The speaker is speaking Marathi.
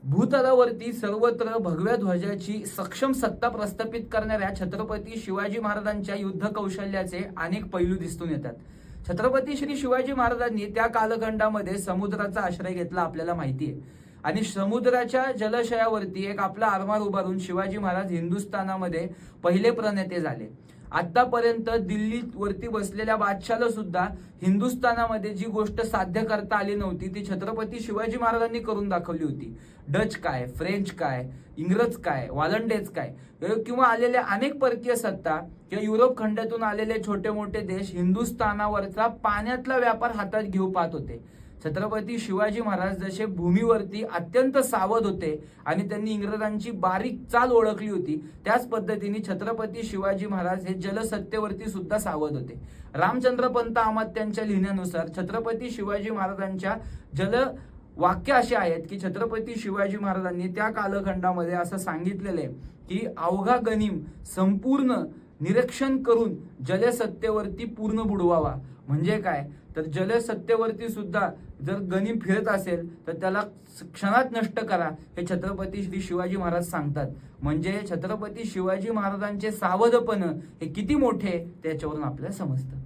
भूतलावरती सर्वत्र भगव्या ध्वजाची सक्षम सत्ता प्रस्थापित करणाऱ्या छत्रपती शिवाजी महाराजांच्या युद्ध कौशल्याचे अनेक पैलू दिसून येतात. छत्रपती श्री शिवाजी महाराजांनी त्या कालखंडामध्ये समुद्राचा आश्रय घेतला आपल्याला माहिती आहे, आणि समुद्राच्या जलाशयावरती एक आपला आरमार उभारून शिवाजी महाराज हिंदुस्थानामध्ये पहिले प्रणेते झाले. आतापर्यंत दिल्लीवरती बसलेल्या बादशाला सुद्धा हिंदुस्थानामध्ये जी गोष्ट साध्य करता आली नव्हती ती छत्रपती शिवाजी महाराजांनी करून दाखवली होती. डच काय, फ्रेंच काय, इंग्रज काय, वालंडेज काय किंवा आलेल्या अनेक परकीय सत्ता किंवा युरोप खंडातून आलेले छोटे मोठे देश हिंदुस्थानावरचा पाण्यातला व्यापार हातात घेऊ पाहत होते. छत्रपती शिवाजी महाराज जसे भूमीवरती अत्यंत सावध होते आणि त्यांनी इंग्रजांची बारीक चाल ओळखली होती, त्याच पद्धतीने छत्रपती शिवाजी महाराज हे जलसत्तेवरती सुद्धा सावध होते. रामचंद्र पंत अमात्यांच्या लिहिण्यानुसार छत्रपती शिवाजी महाराजांच्या वाक्य असे आहेत की छत्रपती शिवाजी महाराजांनी त्या कालखंडामध्ये असं सांगितलेलं आहे की अवघा गनिम संपूर्ण निरीक्षण करून जलसत्तेवरती पूर्ण बुडवावा. म्हणजे काय तर जलसत्तेवरती सुद्धा जर गनिम फिरत असेल तर त्याला क्षणात नष्ट करा, हे छत्रपती श्री शिवाजी महाराज सांगतात. म्हणजे छत्रपती शिवाजी महाराजांचे सावधपण हे किती मोठे त्याच्यावरून आपल्याला समजतं.